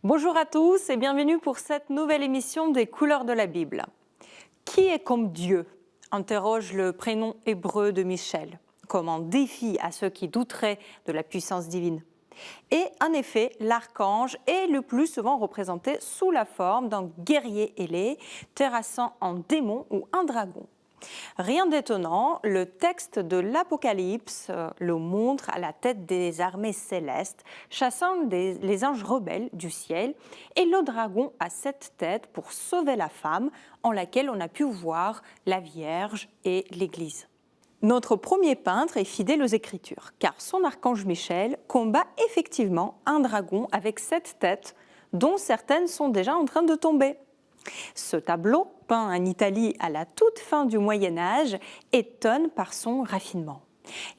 Bonjour à tous et bienvenue pour cette nouvelle émission des couleurs de la Bible. Qui est comme Dieu ? Interroge le prénom hébreu de Michel, comme un défi à ceux qui douteraient de la puissance divine. Et en effet, l'archange est le plus souvent représenté sous la forme d'un guerrier ailé, terrassant un démon ou un dragon. Rien d'étonnant, le texte de l'Apocalypse le montre à la tête des armées célestes, chassant les anges rebelles du ciel, et le dragon a 7 têtes pour sauver la femme, en laquelle on a pu voir la Vierge et l'Église. Notre premier peintre est fidèle aux Écritures, car son archange Michel combat effectivement un dragon avec 7 têtes, dont certaines sont déjà en train de tomber. Ce tableau, peint en Italie à la toute fin du Moyen-Âge, étonne par son raffinement.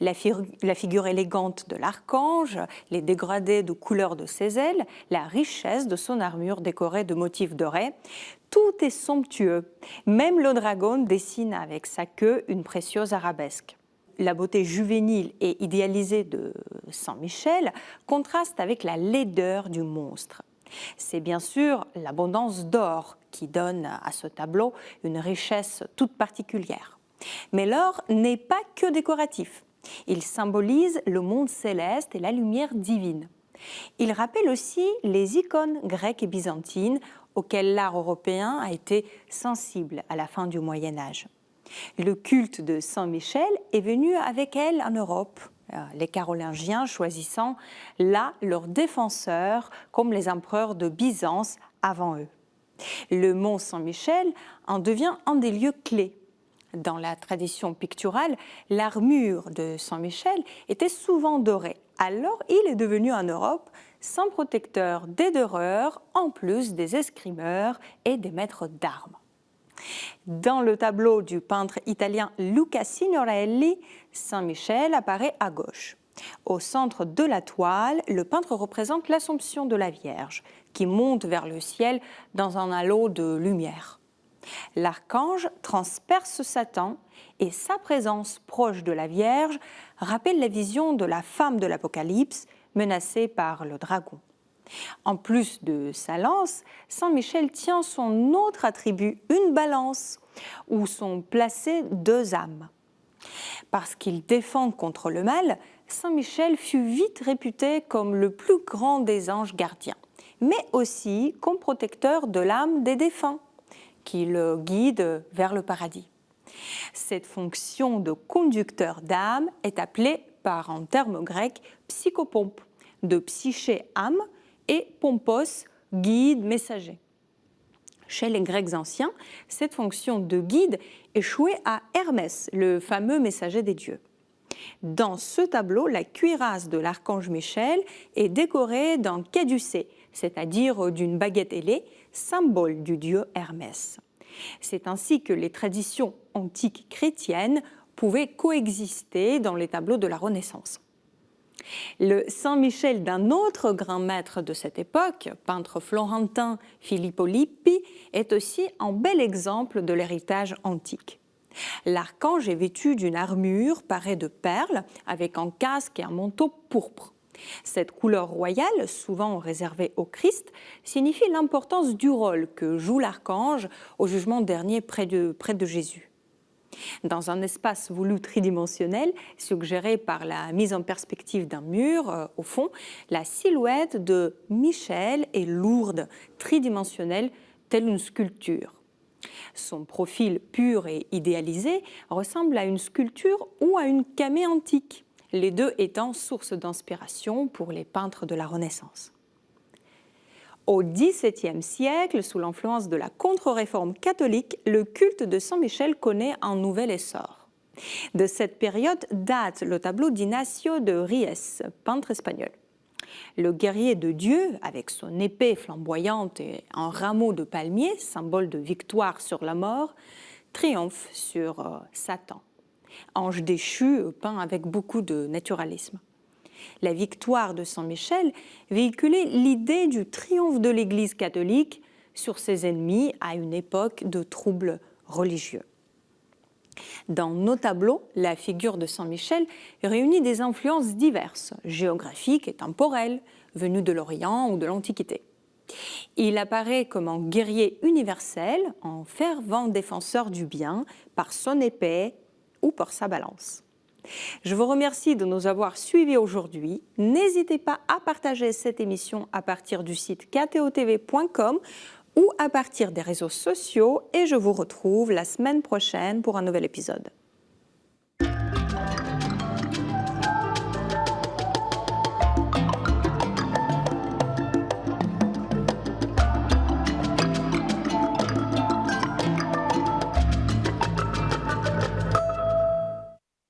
La figure élégante de l'archange, les dégradés de couleur de ses ailes, la richesse de son armure décorée de motifs dorés, tout est somptueux. Même le dragon dessine avec sa queue une précieuse arabesque. La beauté juvénile et idéalisée de Saint Michel contraste avec la laideur du monstre. C'est bien sûr l'abondance d'or qui donne à ce tableau une richesse toute particulière. Mais l'or n'est pas que décoratif. Il symbolise le monde céleste et la lumière divine. Il rappelle aussi les icônes grecques et byzantines auxquelles l'art européen a été sensible à la fin du Moyen-Âge. Le culte de Saint Michel est venu avec elle en Europe, les Carolingiens choisissant là leurs défenseurs comme les empereurs de Byzance avant eux. Le mont Saint-Michel en devient un des lieux clés. Dans la tradition picturale, l'armure de Saint-Michel était souvent dorée. Alors il est devenu en Europe saint protecteur des doreurs, en plus des escrimeurs et des maîtres d'armes. Dans le tableau du peintre italien Luca Signorelli, Saint Michel apparaît à gauche. Au centre de la toile, le peintre représente l'Assomption de la Vierge, qui monte vers le ciel dans un halo de lumière. L'archange transperce Satan et sa présence proche de la Vierge rappelle la vision de la femme de l'Apocalypse menacée par le dragon. En plus de sa lance, Saint Michel tient son autre attribut, une balance, où sont placées 2 âmes. Parce qu'il défend contre le mal, Saint Michel fut vite réputé comme le plus grand des anges gardiens, mais aussi comme protecteur de l'âme des défunts, qui le guide vers le paradis. Cette fonction de conducteur d'âme est appelée par un terme grec psychopompe, de psyché âme, et pompos, guide, messager. Chez les Grecs anciens, cette fonction de guide échouait à Hermès, le fameux messager des dieux. Dans ce tableau, la cuirasse de l'archange Michel est décorée d'un caducée, c'est-à-dire d'une baguette ailée, symbole du dieu Hermès. C'est ainsi que les traditions antiques chrétiennes pouvaient coexister dans les tableaux de la Renaissance. Le Saint Michel d'un autre grand maître de cette époque, peintre florentin Filippo Lippi, est aussi un bel exemple de l'héritage antique. L'archange est vêtu d'une armure parée de perles, avec un casque et un manteau pourpre. Cette couleur royale, souvent réservée au Christ, signifie l'importance du rôle que joue l'archange au jugement dernier près de Jésus. Dans un espace voulu tridimensionnel, suggéré par la mise en perspective d'un mur, au fond, la silhouette de Michel est lourde, tridimensionnelle, telle une sculpture. Son profil pur et idéalisé ressemble à une sculpture ou à une camée antique, les deux étant source d'inspiration pour les peintres de la Renaissance. Au XVIIe siècle, sous l'influence de la contre-réforme catholique, le culte de Saint Michel connaît un nouvel essor. De cette période date le tableau d'Ignacio de Ries, peintre espagnol. Le guerrier de Dieu, avec son épée flamboyante et un rameau de palmier, symbole de victoire sur la mort, triomphe sur Satan. Ange déchu, peint avec beaucoup de naturalisme. La victoire de Saint Michel véhiculait l'idée du triomphe de l'Église catholique sur ses ennemis à une époque de troubles religieux. Dans nos tableaux, la figure de Saint Michel réunit des influences diverses, géographiques et temporelles, venues de l'Orient ou de l'Antiquité. Il apparaît comme un guerrier universel, un fervent défenseur du bien, par son épée ou par sa balance. Je vous remercie de nous avoir suivis aujourd'hui. N'hésitez pas à partager cette émission à partir du site ktotv.com ou à partir des réseaux sociaux et je vous retrouve la semaine prochaine pour un nouvel épisode.